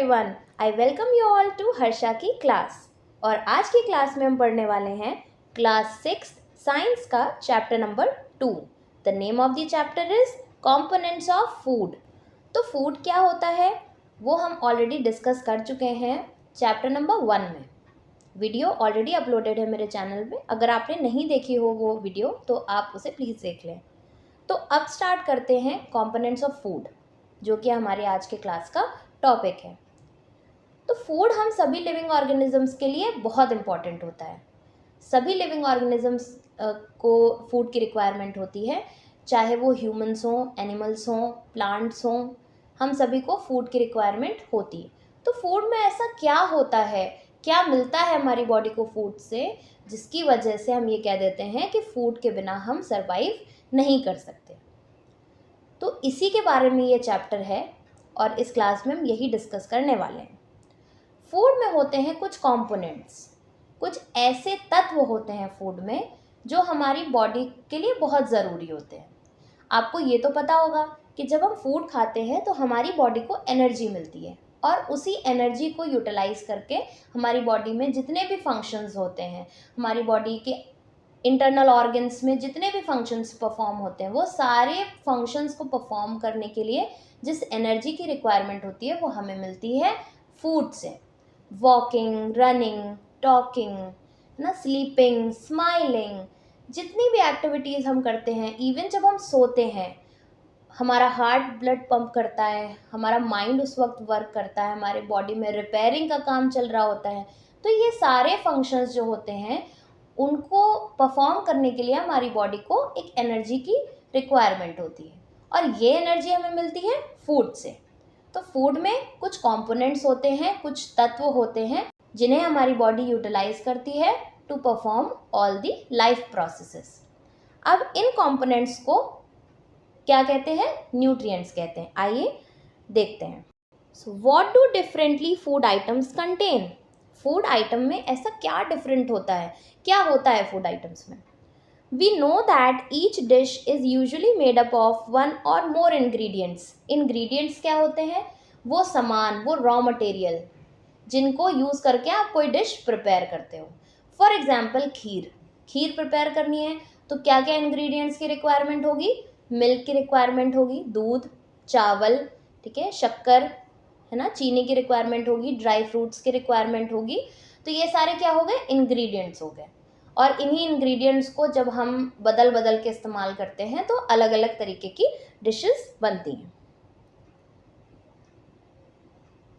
Everyone, I welcome you all to Harsha की class. और आज की क्लास में हम पढ़ने वाले हैं क्लास 6 साइंस का chapter number 2। The name of the chapter is components of food. तो फूड क्या होता है वो हम ऑलरेडी डिस्कस कर चुके हैं चैप्टर नंबर 1 में। वीडियो ऑलरेडी अपलोडेड है मेरे चैनल पे, अगर आपने नहीं देखी हो वो वीडियो तो आप उसे प्लीज़ देख लें। तो अब स्टार्ट करते हैं कंपोनेंट्स ऑफ फूड, जो कि हमारे आज के क्लास का टॉपिक है। तो फूड हम सभी लिविंग ऑर्गेनिजम्स के लिए बहुत इम्पॉर्टेंट होता है। सभी लिविंग ऑर्गेनिजम्स को फूड की रिक्वायरमेंट होती है, चाहे वो ह्यूमंस हों, एनिमल्स हों, प्लांट्स हों, हम सभी को फूड की रिक्वायरमेंट होती है। तो फूड में ऐसा क्या होता है, क्या मिलता है हमारी बॉडी को फूड से, जिसकी वजह से हम ये कह देते हैं कि फूड के बिना हम सर्वाइव नहीं कर सकते। तो इसी के बारे में ये चैप्टर है और इस क्लास में हम यही डिस्कस करने वाले हैं। फूड में होते हैं कुछ कंपोनेंट्स, कुछ ऐसे तत्व होते हैं फूड में जो हमारी बॉडी के लिए बहुत ज़रूरी होते हैं। आपको ये तो पता होगा कि जब हम फूड खाते हैं तो हमारी बॉडी को एनर्जी मिलती है और उसी एनर्जी को यूटिलाइज करके हमारी बॉडी में जितने भी फंक्शंस होते हैं, हमारी बॉडी के इंटरनल ऑर्गन्स में जितने भी फंक्शंस परफॉर्म होते हैं, वो सारे फंक्शंस को परफॉर्म करने के लिए जिस एनर्जी की रिक्वायरमेंट होती है वो हमें मिलती है फूड से। वॉकिंग, रनिंग, टॉकिंग, ना, स्लीपिंग, स्माइलिंग, जितनी भी एक्टिविटीज़ हम करते हैं, इवन जब हम सोते हैं हमारा हार्ट ब्लड पंप करता है, हमारा माइंड उस वक्त वर्क करता है, हमारे बॉडी में रिपेयरिंग का काम चल रहा होता है। तो ये सारे फंक्शंस जो होते हैं उनको परफॉर्म करने के लिए हमारी बॉडी को एक एनर्जी की रिक्वायरमेंट होती है और ये एनर्जी हमें मिलती है फूड से। तो फूड में कुछ कंपोनेंट्स होते हैं, कुछ तत्व होते हैं जिन्हें हमारी बॉडी यूटिलाइज करती है to perform all the life processes. अब इन कंपोनेंट्स को क्या कहते हैं? न्यूट्रिएंट्स कहते हैं। आइए देखते हैं। So what do differently food items contain? Food item में ऐसा क्या डिफरेंट होता है, क्या होता है फूड आइटम्स में? We know that each dish is usually made up of one or more ingredients. Ingredients क्या होते हैं? वो सामान, वो रॉ मटेरियल जिनको यूज़ करके आप कोई डिश प्रिपेयर करते हो। फॉर एग्जाम्पल खीर प्रिपेयर करनी है तो क्या क्या इंग्रेडिएंट्स की रिक्वायरमेंट होगी? मिल्क की रिक्वायरमेंट होगी, दूध, चावल, ठीक है, शक्कर, है ना, चीनी की रिक्वायरमेंट होगी, ड्राई फ्रूट्स की रिक्वायरमेंट होगी। तो ये सारे क्या हो गए? इंग्रेडिएंट्स हो गए। और इन्हीं इंग्रेडिएंट्स को जब हम बदल बदल के इस्तेमाल करते हैं तो अलग अलग तरीके की डिशेस बनती हैं।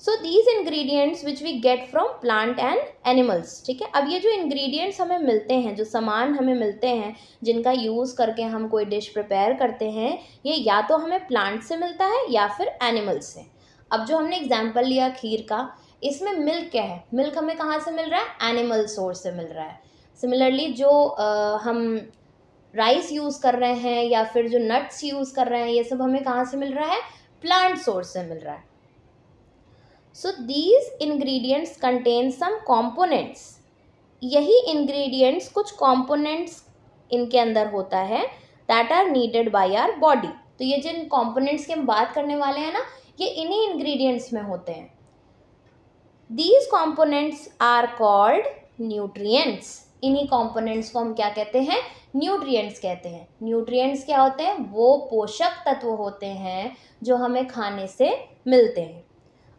So these ingredients which we get from plant and animals, ठीक है। अब ये जो इंग्रेडिएंट्स हमें मिलते हैं, जो सामान हमें मिलते हैं जिनका यूज़ करके हम कोई डिश प्रिपेयर करते हैं, ये या तो हमें प्लांट से मिलता है या फिर एनिमल्स से। अब जो हमने एग्जाम्पल लिया खीर का, इसमें मिल्क क्या है? मिल्क हमें कहाँ से मिल रहा है? एनिमल सोर्स से मिल रहा है। सिमिलरली जो हम राइस यूज़ कर रहे हैं या फिर जो नट्स यूज़ कर रहे हैं, ये सब हमें कहाँ से मिल रहा है? प्लांट सोर्स से मिल रहा है। So these ingredients contain some components. यही इंग्रेडिएंट्स कुछ कॉम्पोनेंट्स इनके अंदर होता है that are needed by our body. तो ये जिन कॉम्पोनेंट्स की हम बात करने वाले हैं ना, ये इन्हीं इंग्रेडिएंट्स में होते हैं। These components are called nutrients. इन्हीं components को हम क्या कहते हैं? न्यूट्रिएंट्स कहते हैं। न्यूट्रिएंट्स क्या होते हैं? वो पोषक तत्व होते हैं जो हमें खाने से मिलते हैं।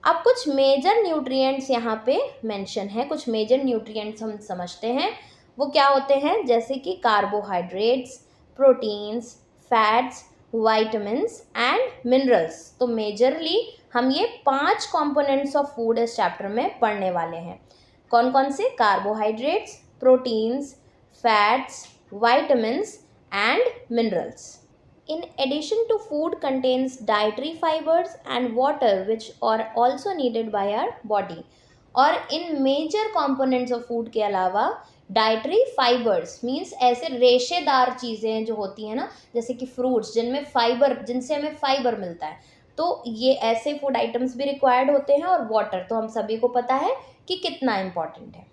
अब कुछ मेजर न्यूट्रिएंट्स यहाँ पे मेंशन है, कुछ मेजर न्यूट्रिएंट्स हम समझते हैं। वो क्या होते हैं? जैसे कि carbohydrates, proteins, fats, vitamins and minerals. तो मेजरली हम ये 5 कंपोनेंट्स ऑफ फूड इस चैप्टर में पढ़ने वाले हैं। कौन कौन से? Carbohydrates, proteins, fats, vitamins and minerals. In addition to food contains dietary fibers and water which are also needed by our body. और इन मेजर कंपोनेंट्स ऑफ फूड के अलावा डाइटरी फाइबर्स मीन्स ऐसे रेशेदार चीज़ें जो होती हैं ना, जैसे कि फ्रूट्स जिनमें फाइबर, जिनसे हमें फाइबर मिलता है, तो ये ऐसे फूड आइटम्स भी रिक्वायर्ड होते हैं। और वाटर तो हम सभी को पता है कि कितना इम्पॉर्टेंट है।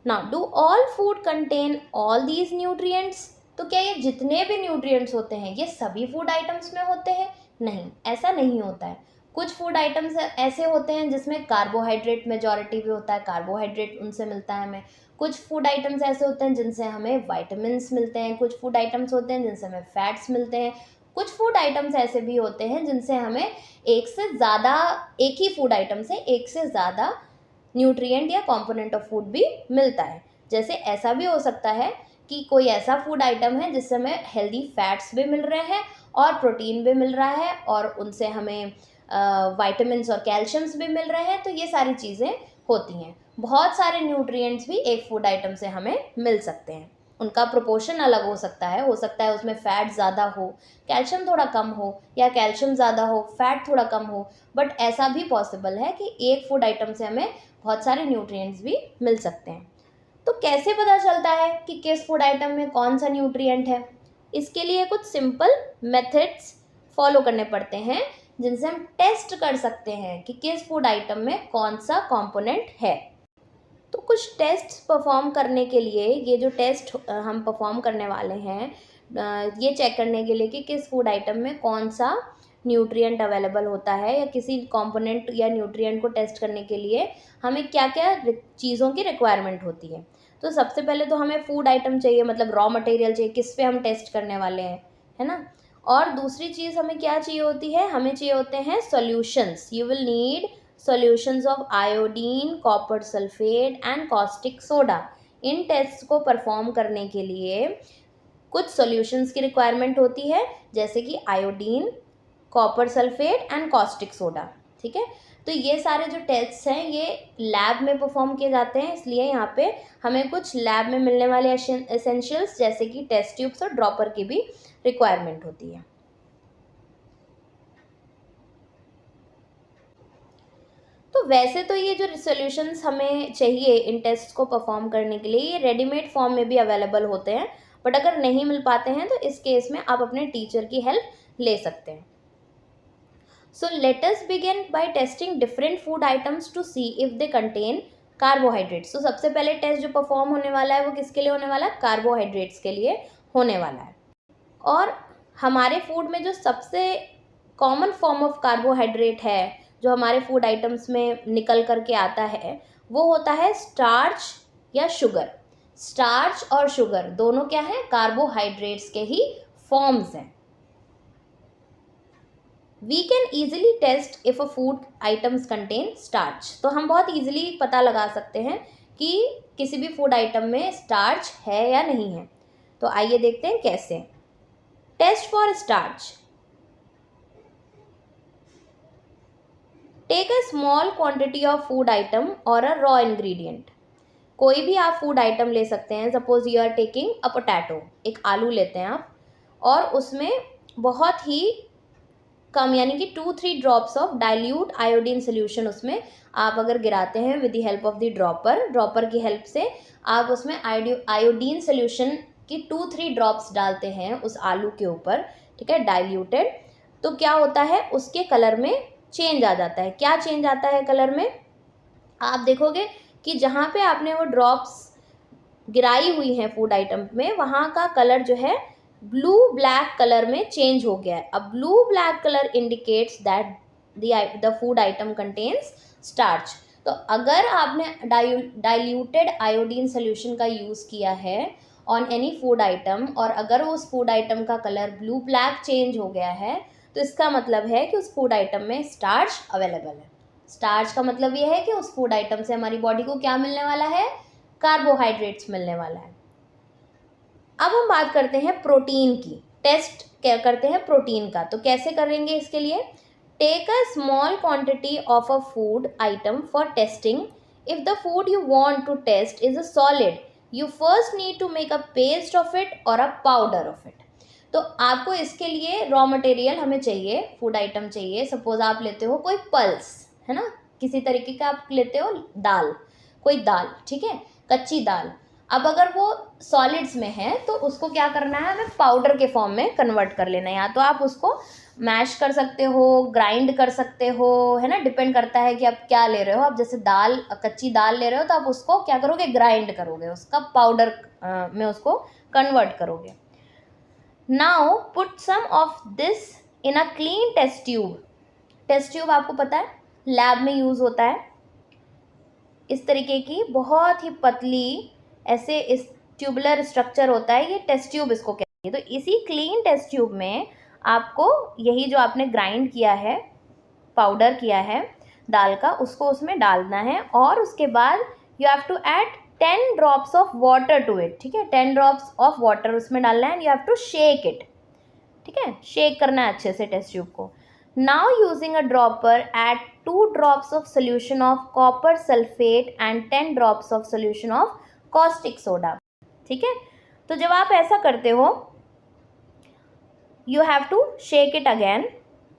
Now do all food contain all these nutrients? तो क्या ये जितने भी न्यूट्रिएंट्स होते हैं ये सभी फूड आइटम्स में होते हैं? नहीं, ऐसा नहीं होता है। कुछ फूड आइटम्स ऐसे होते हैं जिसमें कार्बोहाइड्रेट मेजॉरिटी भी होता है, कार्बोहाइड्रेट उनसे मिलता है हमें। कुछ फूड आइटम्स ऐसे होते हैं जिनसे हमें वाइटामिन्स मिलते हैं, कुछ फूड आइटम्स होते हैं जिनसे हमें फैट्स मिलते हैं, कुछ फूड आइटम्स ऐसे भी होते हैं जिनसे हमें एक ही फूड आइटम से एक से ज़्यादा न्यूट्रिएंट या कंपोनेंट ऑफ फूड भी मिलता है। जैसे ऐसा भी हो सकता है कि कोई ऐसा फूड आइटम है जिससे हमें हेल्दी फैट्स भी मिल रहे हैं और प्रोटीन भी मिल रहा है और उनसे हमें वाइटामिन्स और कैल्शियम्स भी मिल रहे हैं। तो ये सारी चीज़ें होती हैं। बहुत सारे न्यूट्रिएंट्स भी एक फूड आइटम से हमें मिल सकते हैं, उनका प्रोपोर्शन अलग हो सकता है उसमें फैट ज़्यादा हो, कैल्शियम थोड़ा कम हो, या कैल्शियम ज़्यादा हो, फैट थोड़ा कम हो, बट ऐसा भी पॉसिबल है कि एक फूड आइटम से हमें बहुत सारे न्यूट्रिएंट्स भी मिल सकते हैं। तो कैसे पता चलता है कि किस फूड आइटम में कौन सा न्यूट्रिएंट है? इसके लिए कुछ सिंपल मेथड्स फॉलो करने पड़ते हैं जिनसे हम टेस्ट कर सकते हैं कि किस फूड आइटम में कौन सा कंपोनेंट है। तो कुछ टेस्ट परफॉर्म करने के लिए, ये जो टेस्ट हम परफॉर्म करने वाले हैं ये चेक करने के लिए कि किस फूड आइटम में कौन सा न्यूट्रिएंट अवेलेबल होता है, या किसी कंपोनेंट या न्यूट्रिएंट को टेस्ट करने के लिए हमें क्या क्या चीज़ों की रिक्वायरमेंट होती है। तो सबसे पहले तो हमें फूड आइटम चाहिए, मतलब रॉ मटेरियल चाहिए, किस पे हम टेस्ट करने वाले हैं, है ना। और दूसरी चीज़ हमें क्या चाहिए होती है, हमें चाहिए होते हैं solutions. You will need solutions of iodine, copper sulphate and caustic soda. इन टेस्ट को परफॉर्म करने के लिए कुछ सॉल्यूशंस की रिक्वायरमेंट होती है, जैसे कि iodine, copper sulphate and caustic soda. ठीक है, तो ये सारे जो टेस्ट हैं ये लैब में परफॉर्म किए जाते हैं, इसलिए यहाँ पे हमें कुछ लैब में मिलने वाले एसेंशियल्स जैसे कि टेस्ट ट्यूब्स और ड्रॉपर की भी रिक्वायरमेंट होती है। तो वैसे तो ये जो सॉल्यूशंस हमें चाहिए इन टेस्ट को परफॉर्म करने के लिए, ये रेडीमेड फॉर्म में भी अवेलेबल होते हैं, बट अगर नहीं मिल पाते हैं तो इस केस में आप अपने टीचर की हेल्प ले सकते हैं। So let us begin by testing different food items to see if they contain carbohydrates. तो सबसे पहले टेस्ट जो परफॉर्म होने वाला है वो किसके लिए होने वाला है? कार्बोहाइड्रेट्स के लिए होने वाला है। और हमारे फूड में जो सबसे कॉमन फॉर्म ऑफ कार्बोहाइड्रेट है जो हमारे फूड आइटम्स में निकल करके आता है वो होता है स्टार्च या शुगर। स्टार्च और शुगर दोनों क्या है? कार्बोहाइड्रेट्स के ही फॉर्म्स हैं। We can easily test if a food items contain starch. तो हम बहुत easily पता लगा सकते हैं कि किसी भी फूड आइटम में स्टार्च है या नहीं है। तो आइए देखते हैं कैसे। Test for starch. Take a small quantity of food item और अ रॉ इंग्रेडिएंट। कोई भी आप फूड आइटम ले सकते हैं। Suppose you are taking a potato, एक आलू लेते हैं आप, और उसमें बहुत ही कम यानी कि 2-3 drops of dilute iodine solution उसमें आप अगर गिराते हैं with the help of the dropper की हेल्प से आप उसमें आयोडीन सोल्यूशन की 2-3 ड्रॉप्स डालते हैं उस आलू के ऊपर, ठीक है, डाइल्यूटेड, तो क्या होता है उसके कलर में चेंज आ जाता है। क्या चेंज आता है कलर में? आप देखोगे कि जहाँ पे आपने वो ड्रॉप्स गिराई हुई हैं फूड आइटम में वहाँ का कलर जो है ब्लू ब्लैक कलर में चेंज हो गया है। अब blue black colour indicates that the food item contains starch. तो अगर आपने डाइल्यूटेड आयोडीन सोल्यूशन का यूज़ किया है ऑन एनी फूड आइटम और अगर उस फूड आइटम का कलर ब्लू ब्लैक चेंज हो गया है तो इसका मतलब है कि उस फूड आइटम में स्टार्च अवेलेबल है। स्टार्च का मतलब ये है कि उस फूड आइटम से हमारी बॉडी को क्या मिलने वाला है? कार्बोहाइड्रेट्स मिलने वाला है। अब हम बात करते हैं प्रोटीन की। टेस्ट क्या करते हैं प्रोटीन का, तो कैसे करेंगे इसके लिए? Take a small quantity of a food item for testing. If the food you want to test is a solid you first need to make a paste of it और अ पाउडर ऑफ इट। तो आपको इसके लिए raw material हमें चाहिए, food item चाहिए। Suppose आप लेते हो कोई पल्स, है ना, किसी तरीके का आप लेते हो दाल, कोई दाल, ठीक है, कच्ची दाल। अब अगर वो सॉलिड्स में है तो उसको क्या करना है? हमें पाउडर के फॉर्म में कन्वर्ट कर लेना है। या तो आप उसको मैश कर सकते हो, ग्राइंड कर सकते हो, है ना, डिपेंड करता है कि आप क्या ले रहे हो। आप जैसे दाल, कच्ची दाल ले रहे हो तो आप उसको क्या करोगे? ग्राइंड करोगे, उसका पाउडर में उसको कन्वर्ट करोगे। Now put some of this in a clean test tube test tube आपको पता है लैब में यूज़ होता है, इस तरीके की बहुत ही पतली ऐसे इस ट्यूबुलर स्ट्रक्चर होता है, ये टेस्ट ट्यूब इसको कहते हैं। तो इसी क्लीन टेस्ट ट्यूब में आपको यही जो आपने ग्राइंड किया है, पाउडर किया है दाल का, उसको उसमें डालना है और उसके बाद you have to add 10 drops of water to it. ठीक है, 10 ड्रॉप्स ऑफ वाटर उसमें डालना है and you have to shake it. ठीक है, शेक करना है अच्छे से टेस्ट ट्यूब को। Now using a dropper add 2 drops of solution of copper sulphate and 10 drops of solution of caustic soda. ठीक है, तो जब आप ऐसा करते हो you have to shake it again.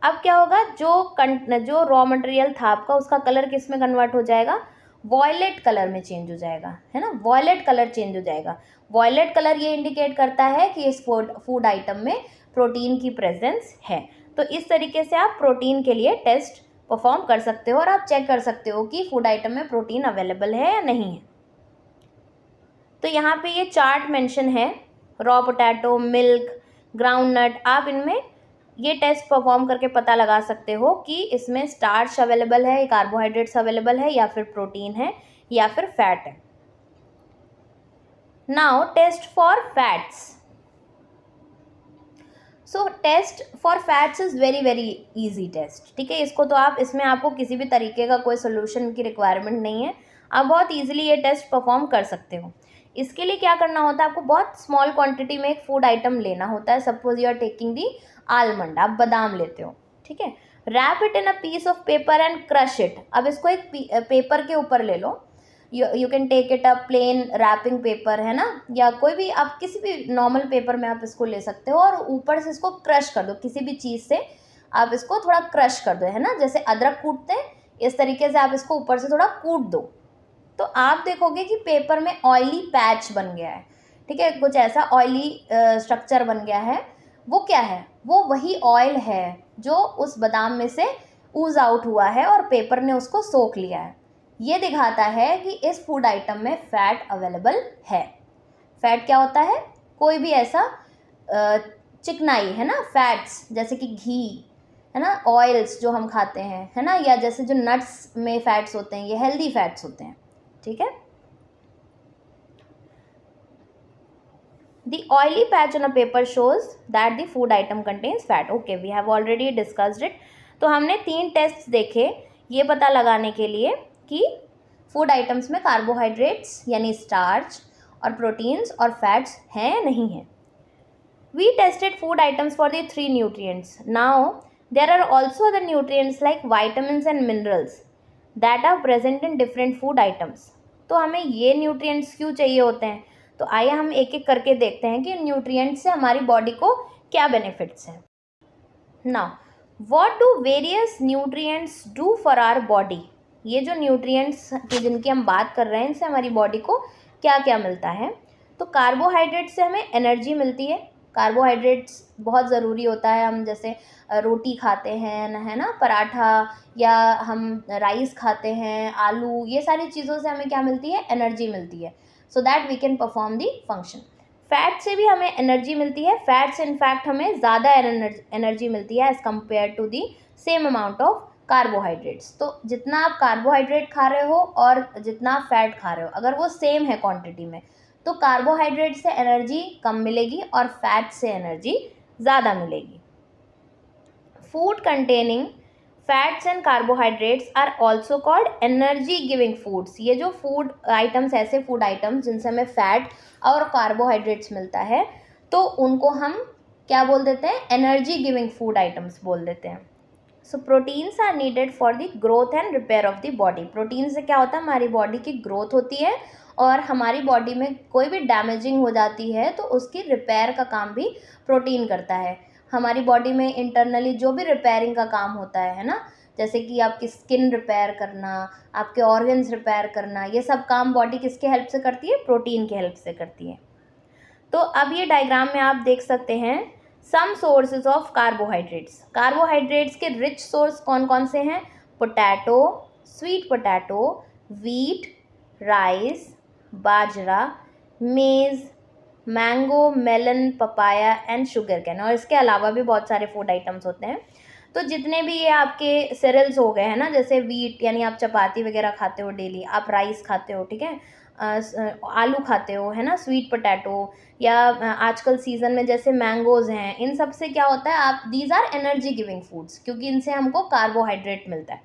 अब क्या होगा, जो रॉ मटेरियल था आपका उसका कलर किस में कन्वर्ट हो जाएगा, वॉयलेट कलर में चेंज हो जाएगा, है ना, वॉयलेट कलर चेंज हो जाएगा। वॉयलेट कलर ये इंडिकेट करता है कि इस फूड आइटम में प्रोटीन की प्रेजेंस है। तो इस तरीके से आप प्रोटीन के लिए टेस्ट परफॉर्म कर सकते हो और आप चेक कर सकते हो कि फूड आइटम में प्रोटीन अवेलेबल है या नहीं है। तो यहाँ पे ये चार्ट मेंशन है, रॉ पोटैटो, मिल्क, ग्राउंडनट, आप इनमें ये टेस्ट परफॉर्म करके पता लगा सकते हो कि इसमें स्टार्च अवेलेबल है, कार्बोहाइड्रेट्स अवेलेबल है, या फिर प्रोटीन है, या फिर फैट है। Now test for fats. So test for fats is very very easy test. ठीक है, इसको तो आप, इसमें आपको किसी भी तरीके का कोई सोल्यूशन की रिक्वायरमेंट नहीं है, आप बहुत ईजिली ये टेस्ट परफॉर्म कर सकते हो। इसके लिए क्या करना होता है, आपको बहुत स्मॉल क्वांटिटी में एक फूड आइटम लेना होता है। Suppose you are taking the almond, आप बादाम लेते हो। ठीक है, wrap it in a piece of paper and crush it. अब इसको एक पेपर के ऊपर ले लो, you can take it a plain wrapping paper, है ना, या कोई भी, आप किसी भी नॉर्मल पेपर में आप इसको ले सकते हो और ऊपर से इसको क्रश कर दो, किसी भी चीज़ से आप इसको थोड़ा क्रश कर दो, है ना, जैसे अदरक कूटते हैं इस तरीके से आप इसको ऊपर से थोड़ा कूट दो। तो आप देखोगे कि पेपर में ऑयली पैच बन गया है। ठीक है, कुछ ऐसा ऑयली स्ट्रक्चर बन गया है। वो क्या है, वो वही ऑयल है जो उस बादाम में से ऊज आउट हुआ है और पेपर ने उसको सोख लिया है। ये दिखाता है कि इस फूड आइटम में फैट अवेलेबल है। फैट क्या होता है, कोई भी ऐसा चिकनाई, है ना, फैट्स जैसे कि घी, है ना, ऑयल्स जो हम खाते हैं, है ना, या जैसे जो नट्स में फैट्स होते हैं, ये हेल्दी फैट्स होते हैं। ठीक है, The oily patch on a paper shows that the food item contains fat. Okay, we have already discussed it. तो हमने 3 टेस्ट देखे ये पता लगाने के लिए कि फूड आइटम्स में कार्बोहाइड्रेट्स यानी स्टार्च और प्रोटीन्स और फैट्स हैं या नहीं हैं। We tested food items for the 3 nutrients. Now there are also other nutrients like vitamins and minerals that are present in different food items. तो हमें ये न्यूट्रिएंट्स क्यों चाहिए होते हैं, तो आइए हम एक एक करके देखते हैं कि न्यूट्रिएंट्स से हमारी बॉडी को क्या बेनिफिट्स हैं। Now what do various nutrients do for our body. ये जो न्यूट्रिएंट्स की जिनकी हम बात कर रहे हैं इनसे हमारी बॉडी को क्या क्या मिलता है। तो कार्बोहाइड्रेट से हमें एनर्जी मिलती है। कार्बोहाइड्रेट्स बहुत ज़रूरी होता है, हम जैसे रोटी खाते हैं, है ना, पराठा, या हम राइस खाते हैं, आलू, ये सारी चीज़ों से हमें क्या मिलती है, एनर्जी मिलती है, so that we can perform the function. Fat से भी हमें एनर्जी मिलती है। फैट से इनफैक्ट हमें ज़्यादा एनर्जी मिलती है as compare to the same amount of carbohydrates. तो जितना आप कार्बोहाइड्रेट खा रहे हो और जितना आप फैट खा रहे हो, अगर वो सेम है क्वांटिटी में, तो कार्बोहाइड्रेट से एनर्जी कम मिलेगी और फैट से एनर्जी ज़्यादा मिलेगी। Food containing fats and carbohydrates are also called energy giving foods. ये जो फूड आइटम्स, ऐसे फूड आइटम्स जिनसे हमें फैट और कार्बोहाइड्रेट्स मिलता है, तो उनको हम क्या बोल देते हैं, एनर्जी गिविंग फूड आइटम्स बोल देते हैं। So proteins are needed for the growth and repair of the body. Protein से क्या होता है, हमारी बॉडी की ग्रोथ होती है और हमारी बॉडी में कोई भी डैमेजिंग हो जाती है तो उसकी रिपेयर का काम भी प्रोटीन करता है। हमारी बॉडी में इंटरनली जो भी रिपेयरिंग का काम होता है ना, जैसे कि आपकी स्किन रिपेयर करना, आपके ऑर्गन्स रिपेयर करना, ये सब काम बॉडी किसके हेल्प से करती है, प्रोटीन की हेल्प से करती है। तो अब ये डायग्राम में आप देख सकते हैं some sources of carbohydrates. Carbohydrates के रिच सोर्स कौन कौन से हैं, potato, sweet potato, wheat, rice, bajra, maize, mango, melon, papaya and sugar cane, और इसके अलावा भी बहुत सारे फूड आइटम्स होते हैं। तो जितने भी ये आपके सेरेल्स हो गए हैं ना, जैसे वीट यानी आप चपाती वगैरह खाते हो डेली, आप राइस खाते हो, ठीक है, आलू खाते हो, है ना, स्वीट पोटैटो, या आजकल सीजन में जैसे मैंगोज हैं, इन सब से क्या होता है, आप these are energy giving foods, क्योंकि इनसे हमको कार्बोहाइड्रेट मिलता है।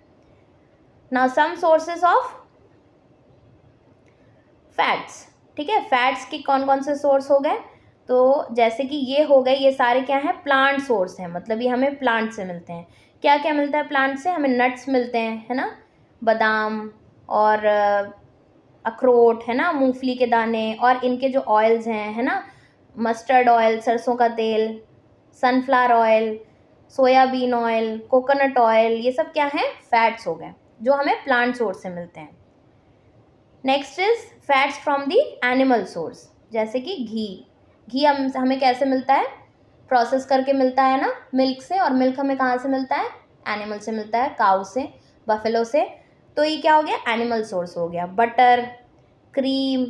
Now some sources of fats, ठीक है, फैट्स की कौन कौन से सोर्स हो गए, तो जैसे कि ये हो गए, ये सारे क्या हैं, प्लांट सोर्स हैं, मतलब ये हमें प्लांट से मिलते हैं। क्या क्या मिलता है प्लांट से, हमें नट्स मिलते हैं, है ना, बादाम और अखरोट, है ना, मूंगफली के दाने, और इनके जो ऑयल्स हैं, है ना, मस्टर्ड ऑयल, सरसों का तेल, sunflower oil, soybean oil, coconut oil, ये सब क्या है, फैट्स हो गए जो हमें प्लांट सोर्स से मिलते हैं। Next is fats from the animal source, जैसे कि घी। घी हमें कैसे मिलता है, प्रोसेस करके मिलता है ना, मिल्क से, और मिल्क हमें कहाँ से मिलता है, एनिमल से मिलता है, काऊ से, बफेलो से। तो ये क्या हो गया, एनिमल सोर्स हो गया। Butter, cream,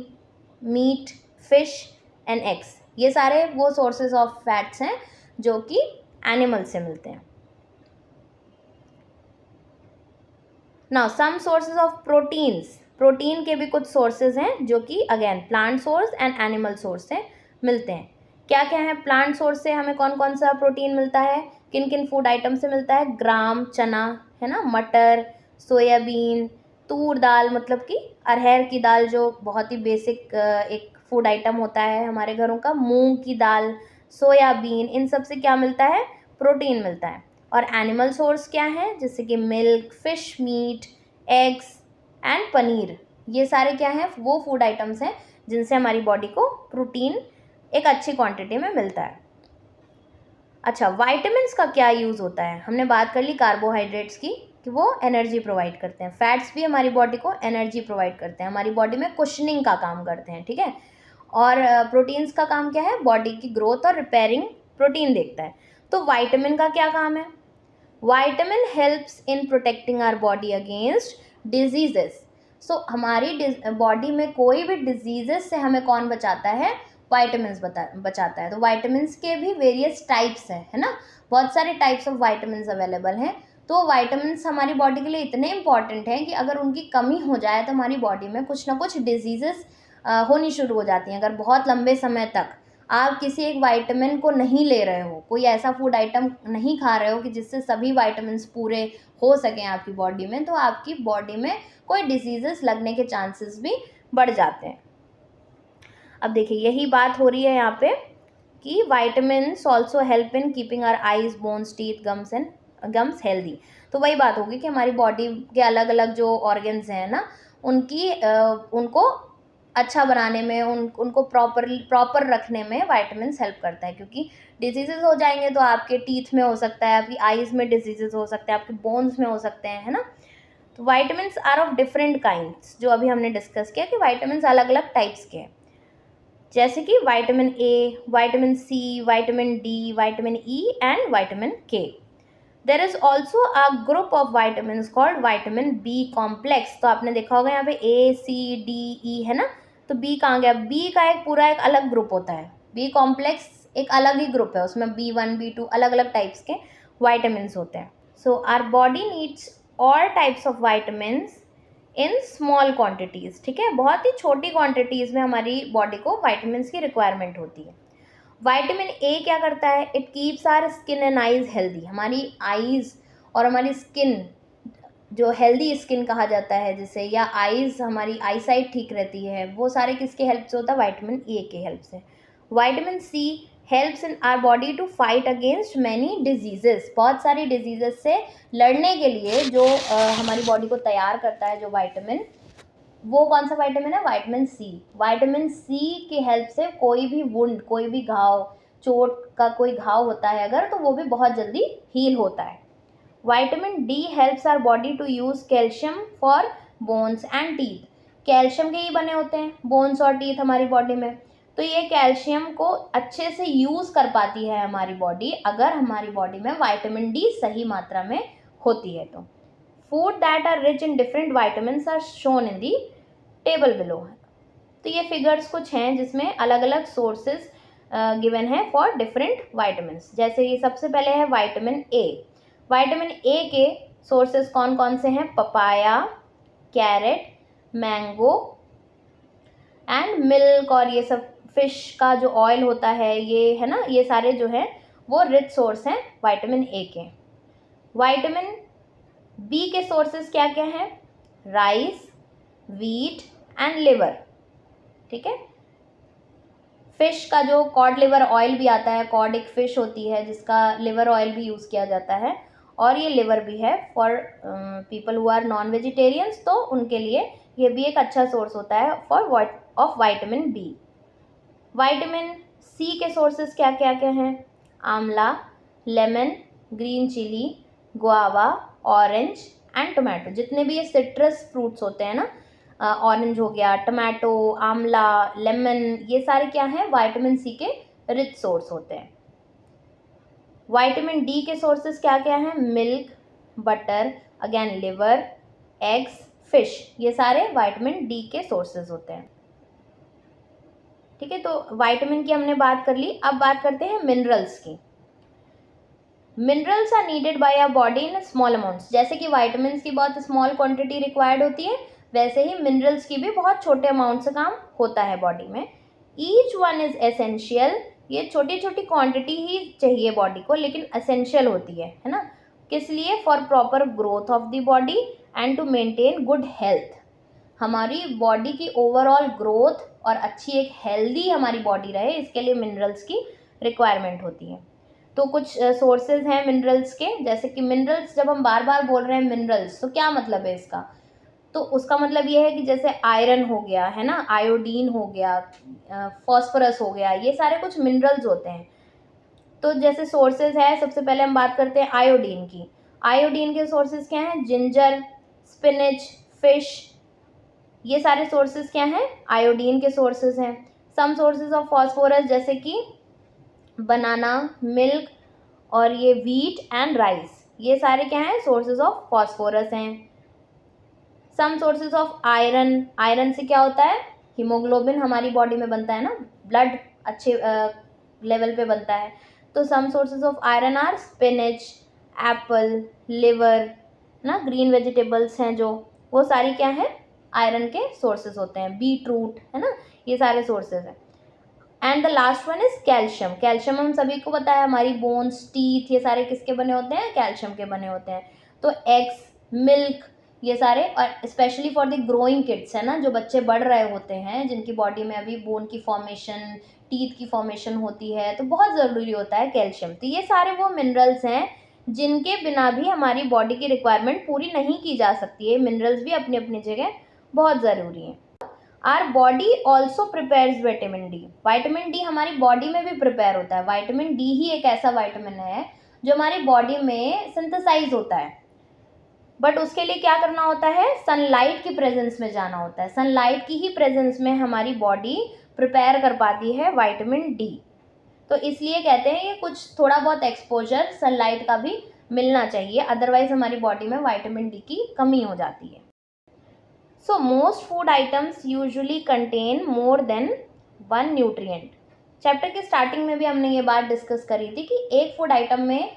meat, fish and eggs, ये सारे वो सोर्सेज ऑफ फैट्स हैं जो कि एनिमल से मिलते हैं। Now some sources of proteins, protein के भी कुछ सोर्सेज हैं जो कि again plant source and animal source से मिलते हैं। क्या क्या है, प्लांट सोर्स से हमें कौन कौन सा प्रोटीन मिलता है, किन किन फूड आइटम से मिलता है, ग्राम चना, है ना, मटर, सोयाबीन, तूर दाल, मतलब कि अरहर की दाल जो बहुत ही बेसिक एक फूड आइटम होता है हमारे घरों का, मूंग की दाल, सोयाबीन, इन सब से क्या मिलता है, प्रोटीन मिलता है। और एनिमल सोर्स क्या है, जैसे कि milk, fish, meat, eggs and paneer, ये सारे क्या हैं, वो फूड आइटम्स हैं जिनसे हमारी बॉडी को प्रोटीन एक अच्छी क्वांटिटी में मिलता है। अच्छा, वाइटामिन्स का क्या यूज़ होता है, हमने बात कर ली कार्बोहाइड्रेट्स की कि वो एनर्जी प्रोवाइड करते हैं, फैट्स भी हमारी बॉडी को एनर्जी प्रोवाइड करते हैं, हमारी बॉडी में कुशनिंग का काम करते हैं, ठीक है, और प्रोटीन्स का काम क्या है, बॉडी की ग्रोथ और रिपेयरिंग प्रोटीन देखता है। तो वाइटामिन का क्या काम है, vitamin helps in protecting our body against diseases. So हमारी बॉडी में कोई भी डिजीजेस से हमें कौन बचाता है, वाइटामिन बचाता है। तो वाइटामिन के भी वेरियस टाइप्स हैं, है ना, बहुत सारे टाइप्स ऑफ वाइटामिन अवेलेबल हैं। तो वाइटामिन हमारी बॉडी के लिए इतने इंपॉर्टेंट हैं कि अगर उनकी कमी हो जाए तो हमारी बॉडी में कुछ ना कुछ डिजीजेस होनी शुरू हो जाती हैं। अगर बहुत लंबे समय तक आप किसी एक वाइटामिन को नहीं ले रहे हो, कोई ऐसा फूड आइटम नहीं खा रहे हो कि जिससे सभी वाइटामिन पूरे हो सकें आपकी बॉडी में, तो आपकी बॉडी में कोई डिजीजेस लगने के चांसेस भी बढ़ जाते हैं। अब देखिए यही बात हो रही है यहाँ पे कि vitamins also help in keeping our eyes, bones, teeth, gums healthy. तो वही बात होगी कि हमारी बॉडी के अलग अलग जो ऑर्गन्स हैं ना, उनको अच्छा बनाने में, उनको प्रॉपर रखने में वाइटामिन्स हेल्प करता है, क्योंकि डिजीजेज हो जाएंगे तो आपके टीथ में हो सकता है, आपकी आइज में डिजीजेज हो सकते हैं, आपके बोन्स में हो सकते हैं, है ना। तो vitamins are of different kinds, जो अभी हमने डिस्कस किया कि वाइटामिन्स अलग अलग टाइप्स के हैं, जैसे कि vitamin A, vitamin C, vitamin D, vitamin E and vitamin K. There is also a group of vitamin called vitamin B complex. तो आपने देखा होगा यहाँ पे ए, सी, डी, ई, है ना, तो बी कहाँ गया, बी का एक पूरा एक अलग ग्रुप होता है, बी कॉम्प्लेक्स एक अलग ही ग्रुप है, उसमें B1, B2 अलग अलग टाइप्स के वाइटामिन होते हैं। So our body needs all types of vitamins in small quantities, ठीक है, बहुत ही छोटी क्वांटिटीज़ में हमारी बॉडी को वाइटामिन की रिक्वायरमेंट होती है। विटामिन ए क्या करता है, it keeps our skin and eyes healthy, हमारी आइज़ और हमारी स्किन, जो हेल्दी स्किन कहा जाता है जिसे, या आइज़, हमारी आई साइट ठीक रहती है, वो सारे किसके हेल्प से होता है, विटामिन ए के हेल्प से। Vitamin C helps in our body to fight against many diseases, बहुत सारी डिजीजेस से लड़ने के लिए जो हमारी बॉडी को तैयार करता है जो विटामिन, वो कौन सा विटामिन है, विटामिन सी। विटामिन सी की हेल्प से कोई भी वुंड, कोई भी घाव, चोट का कोई घाव होता है अगर, तो वो भी बहुत जल्दी हील होता है। Vitamin D helps our body to use calcium for bones and teeth, calcium के ही बने होते हैं बोन्स और टीथ हमारी बॉडी में, तो ये कैल्शियम को अच्छे से यूज़ कर पाती है हमारी बॉडी अगर हमारी बॉडी में विटामिन डी सही मात्रा में होती है। तो food that are rich in different vitamins are shown in the table below. तो ये फिगर्स कुछ हैं जिसमें अलग अलग सोर्सेज गिवन है फॉर डिफरेंट विटामिन्स। जैसे ये सबसे पहले है विटामिन ए। विटामिन ए के सोर्सेज कौन कौन से हैं? Papaya, carrot, mango and milk, और ये सब फिश का जो ऑयल होता है ये है ना, ये सारे जो है वो रिच सोर्स हैं विटामिन ए के। विटामिन बी के सोर्सेज क्या क्या हैं? Rice, wheat and liver. ठीक है, फिश का जो कॉड लिवर ऑयल भी आता है, कॉड एक फिश होती है जिसका लिवर ऑयल भी यूज़ किया जाता है, और ये लिवर भी है for people who are non vegetarians, तो उनके लिए ये भी एक अच्छा सोर्स होता है for of vitamin B. Vitamin C के सोर्सेज क्या क्या क्या हैं? Amla, lemon, green chilli, guava, orange and tomato. जितने भी ये सिट्रस फ्रूट्स होते हैं ना, ऑरेंज हो गया, टमाटो, आंवला, लेमन, ये सारे क्या हैं? विटामिन सी के रिच सोर्स होते हैं। विटामिन डी के सोर्सेज क्या क्या हैं? Milk, butter, again liver, eggs, fish, ये सारे विटामिन डी के सोर्सेज होते हैं। ठीक है, तो विटामिन की हमने बात कर ली। अब बात करते हैं मिनरल्स की। Minerals are needed by our body in small amounts. जैसे कि विटामिन की बहुत स्मॉल क्वांटिटी रिक्वायर्ड होती है, वैसे ही मिनरल्स की भी बहुत छोटे अमाउंट से काम होता है बॉडी में। Each one is essential. ये छोटी छोटी क्वांटिटी ही चाहिए बॉडी को, लेकिन एसेंशियल होती है ना? किस लिए? For proper growth of the body and to maintain good health. हमारी बॉडी की ओवरऑल ग्रोथ और अच्छी एक हेल्दी हमारी बॉडी रहे, इसके लिए मिनरल्स की रिक्वायरमेंट होती है। तो कुछ सोर्सेज हैं मिनरल्स के, जैसे कि मिनरल्स, जब हम बार बार बोल रहे हैं मिनरल्स तो क्या मतलब है इसका? तो उसका मतलब ये है कि जैसे आयरन हो गया है ना, आयोडीन हो गया, फॉस्फोरस हो गया, ये सारे कुछ मिनरल्स होते हैं। तो जैसे सोर्सेज है, सबसे पहले हम बात करते हैं आयोडीन की। आयोडीन के सोर्सेज क्या हैं? जिंजर, स्पिनच, फिश, ये सारे सोर्सेज क्या हैं? आयोडीन के सोर्सेज हैं। सम सोर्सेज ऑफ फॉस्फोरस जैसे कि बनाना, मिल्क, और ये व्हीट एंड राइस, ये सारे क्या हैं? सोर्सेज ऑफ फॉस्फोरस हैं। Some sources of iron. Iron से क्या होता है? हीमोग्लोबिन हमारी बॉडी में बनता है ना, ब्लड अच्छे लेवल पे बनता है। तो some sources of iron are spinach, apple, liver ना, ग्रीन वेजिटेबल्स हैं जो, वो सारी क्या है? आयरन के सोर्सेज होते हैं। बीट रूट है ना, ये सारे सोर्सेज हैं। And the last one is calcium. Calcium हम सभी को पता है, हमारी बोन्स, टीथ, ये सारे किसके बने होते हैं? कैल्शियम के बने होते हैं। तो एग्स, मिल्क, ये सारे, और specially for the growing kids है ना, जो बच्चे बढ़ रहे होते हैं, जिनकी बॉडी में अभी बोन की फॉर्मेशन, टीथ की फॉर्मेशन होती है, तो बहुत ज़रूरी होता है कैल्शियम। तो ये सारे वो मिनरल्स हैं जिनके बिना भी हमारी बॉडी की रिक्वायरमेंट पूरी नहीं की जा सकती है। मिनरल्स भी अपनी अपनी जगह बहुत ज़रूरी हैं। Our body also prepares vitamin D. Vitamin D हमारी बॉडी में भी प्रिपेयर होता है। विटामिन डी ही एक ऐसा विटामिन है जो हमारी बॉडी में सिंथेसाइज होता है, बट उसके लिए क्या करना होता है? सनलाइट की प्रेजेंस में जाना होता है। सनलाइट की ही प्रेजेंस में हमारी बॉडी प्रिपेयर कर पाती है विटामिन डी। तो इसलिए कहते हैं ये कुछ थोड़ा बहुत एक्सपोजर सनलाइट का भी मिलना चाहिए, अदरवाइज हमारी बॉडी में विटामिन डी की कमी हो जाती है। So most food items usually contain more than one nutrient. Chapter के स्टार्टिंग में भी हमने ये बात डिस्कस करी थी कि एक फूड आइटम में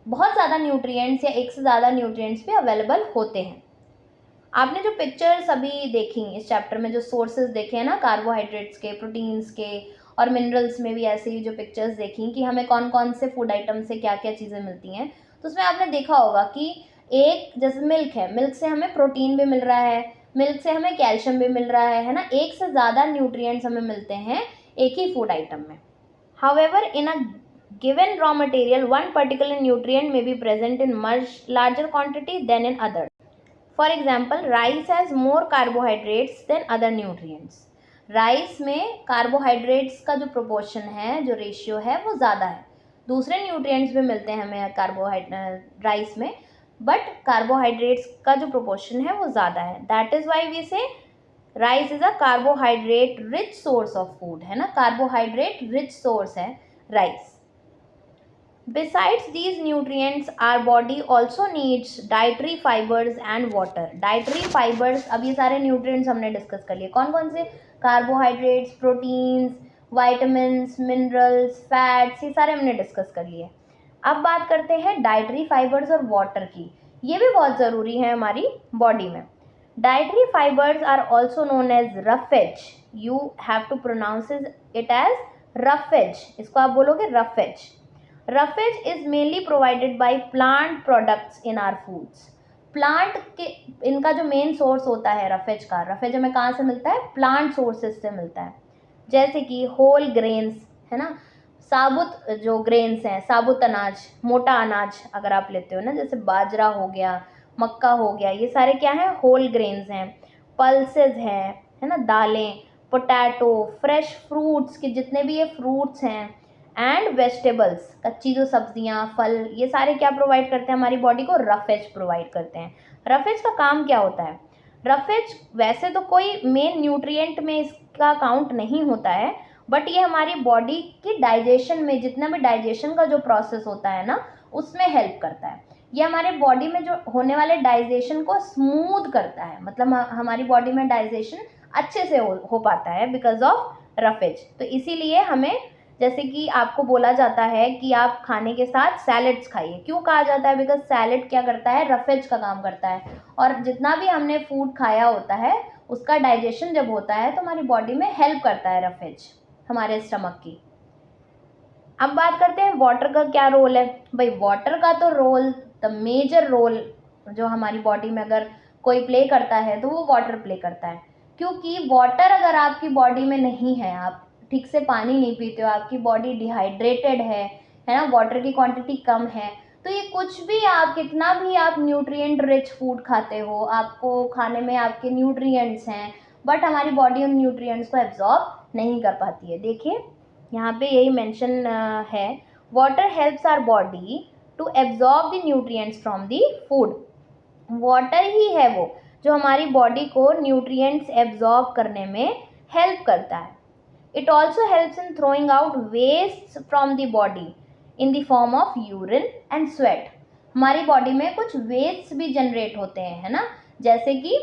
बहुत ज़्यादा न्यूट्रिएंट्स या एक से ज़्यादा न्यूट्रिएंट्स भी अवेलेबल होते हैं। आपने जो पिक्चर्स अभी देखी इस चैप्टर में, जो सोर्सेज देखे हैं ना, कार्बोहाइड्रेट्स के, प्रोटीन्स के, और मिनरल्स में भी ऐसे ही जो पिक्चर्स देखी कि हमें कौन कौन से फूड आइटम से क्या क्या चीज़ें मिलती हैं, तो उसमें आपने देखा होगा कि एक जैसे मिल्क है, मिल्क से हमें प्रोटीन भी मिल रहा है, मिल्क से हमें कैल्शियम भी मिल रहा है ना, एक से ज़्यादा न्यूट्रिएंट्स हमें मिलते हैं एक ही फूड आइटम में। However in a given raw material, one particular nutrient may be present in much larger quantity than in others. For example, rice has more carbohydrates than other nutrients. Rice में carbohydrates का जो proportion है, जो ratio है, वो ज़्यादा है। दूसरे न्यूट्रिएंट्स भी मिलते हैं हमें राइस में, बट कार्बोहाइड्रेट्स का जो प्रोपोर्शन है वो ज़्यादा है। दैट इज़ वाई वी से rice is a carbohydrate rich source of food, है ना, कार्बोहाइड्रेट रिच सोर्स है rice. Besides these nutrients, our body also needs dietary fibers and water. Dietary fibers, अब ये सारे nutrients हमने डिस्कस कर लिए। कौन कौन से? Carbohydrates, proteins, vitamins, minerals, fats, ये सारे हमने डिस्कस कर लिए। अब बात करते हैं डाइटरी फाइबर्स और वाटर की। ये भी बहुत ज़रूरी है हमारी बॉडी में। Dietary fibres are also known as roughage. You have to pronounce it as roughage. इसको आप बोलोगे roughage. Roughage is mainly provided by plant products in our foods. Plant के इनका जो मेन सोर्स होता है रफेज का, रफेज हमें कहाँ से मिलता है? प्लांट सोर्सेज से मिलता है। जैसे कि होल ग्रेन्स, है ना, साबुत जो ग्रेन्स हैं, साबुत अनाज, मोटा अनाज अगर आप लेते हो ना, जैसे बाजरा हो गया, मक्का हो गया, ये सारे क्या हैं? होल ग्रेन्स हैं। पल्सेस हैं, है ना, दालें, पोटैटो, फ्रेश फ्रूट्स के जितने भी ये फ्रूट्स हैं, एंड वेजिटेबल्स, कच्ची जो सब्जियां, फल, ये सारे क्या प्रोवाइड करते हैं हमारी बॉडी को? रफेज प्रोवाइड करते हैं। रफेज का काम क्या होता है? रफेज वैसे तो कोई मेन न्यूट्रिएंट में इसका काउंट नहीं होता है, बट ये हमारी बॉडी की डाइजेशन में, जितना भी डाइजेशन का जो प्रोसेस होता है ना, उसमें हेल्प करता है। ये हमारे बॉडी में जो होने वाले डाइजेशन को स्मूथ करता है, मतलब हमारी बॉडी में डाइजेशन अच्छे से हो पाता है बिकॉज ऑफ रफेज। तो इसीलिए हमें, जैसे कि आपको बोला जाता है कि आप खाने के साथ सैलेड्स खाइए। क्यों कहा जाता है? बिकॉज सैलेड क्या करता है? रफेज का काम करता है, और जितना भी हमने फूड खाया होता है उसका डाइजेशन जब होता है तो हमारी बॉडी में हेल्प करता है रफेज, हमारे स्टमक की। अब बात करते हैं वाटर का क्या रोल है। भाई वाटर का तो रोल, द मेजर रोल जो हमारी बॉडी में अगर कोई प्ले करता है तो वो वाटर प्ले करता है। क्योंकि वाटर अगर आपकी बॉडी में नहीं है, आप ठीक से पानी नहीं पीते हो, आपकी बॉडी डिहाइड्रेटेड है ना, वाटर की क्वांटिटी कम है, तो ये कुछ भी आप, कितना भी आप न्यूट्रिएंट रिच फूड खाते हो, आपको खाने में आपके न्यूट्रिएंट्स हैं, बट हमारी बॉडी उन न्यूट्रिएंट्स को एब्जॉर्ब नहीं कर पाती है। देखिए यहाँ पे यही मेंशन है, water helps our body to absorb the nutrients from the food. Water ही है वो जो हमारी बॉडी को न्यूट्रिएंट्स एब्जॉर्ब करने में हेल्प करता है। It also helps in throwing out waste from the body in the form of urine and sweat. हमारी बॉडी में कुछ वेस्ट भी जनरेट होते हैं, है ना, जैसे कि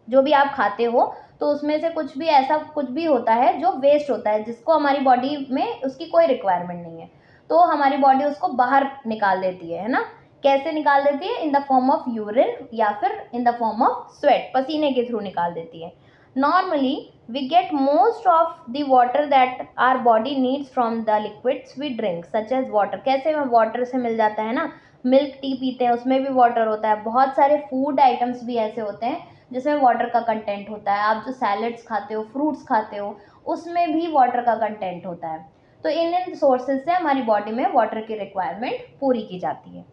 जो भी आप खाते हो तो उसमें से कुछ भी ऐसा कुछ भी होता है जो वेस्ट होता है, जिसको हमारी बॉडी में उसकी कोई रिक्वायरमेंट नहीं है, तो हमारी बॉडी उसको बाहर निकाल देती है ना। कैसे निकाल देती है? In the form of urine या फिर in the form of sweat, पसीने के थ्रू निकाल देती है। Normally we get most of the water that our body needs from the liquids we drink such as water. कैसे में वाटर से मिल जाता है ना, मिल्क टी पीते हैं उसमें भी वाटर होता है, बहुत सारे फूड आइटम्स भी ऐसे होते हैं जिसमें वाटर का कंटेंट होता है, आप जो सैलड्स खाते हो, फ्रूट्स खाते हो, उसमें भी वाटर का कंटेंट होता है। तो इन सोर्सेज से हमारी बॉडी में वाटर की रिक्वायरमेंट पूरी की जाती है।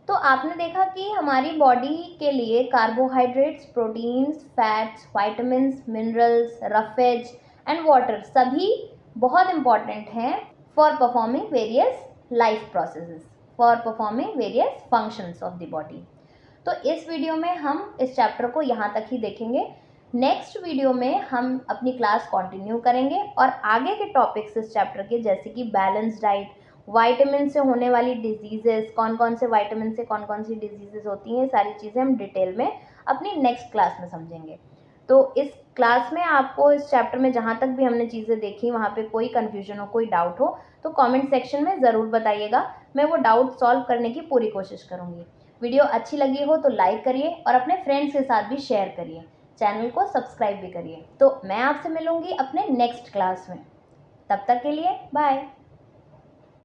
तो आपने देखा कि हमारी बॉडी के लिए carbohydrates, proteins, fats, vitamins, minerals, roughage and water सभी बहुत इंपॉर्टेंट हैं for performing various life processes, for performing various functions of the body. तो इस वीडियो में हम इस चैप्टर को यहाँ तक ही देखेंगे। नेक्स्ट वीडियो में हम अपनी क्लास कंटिन्यू करेंगे और आगे के टॉपिक्स इस चैप्टर के, जैसे कि बैलेंस डाइट, वाइटामिन से होने वाली डिजीजेस, कौन कौन से वाइटामिन से कौन कौन सी डिजीजेस होती हैं, सारी चीज़ें हम डिटेल में अपनी नेक्स्ट क्लास में समझेंगे। तो इस क्लास में आपको इस चैप्टर में जहाँ तक भी हमने चीज़ें देखी वहाँ पे कोई कन्फ्यूजन हो, कोई डाउट हो तो कमेंट सेक्शन में ज़रूर बताइएगा, मैं वो डाउट सॉल्व करने की पूरी कोशिश करूँगी। वीडियो अच्छी लगी हो तो लाइक करिए और अपने फ्रेंड्स के साथ भी शेयर करिए, चैनल को सब्सक्राइब भी करिए। तो मैं आपसे मिलूँगी अपने नेक्स्ट क्लास में, तब तक के लिए बाय।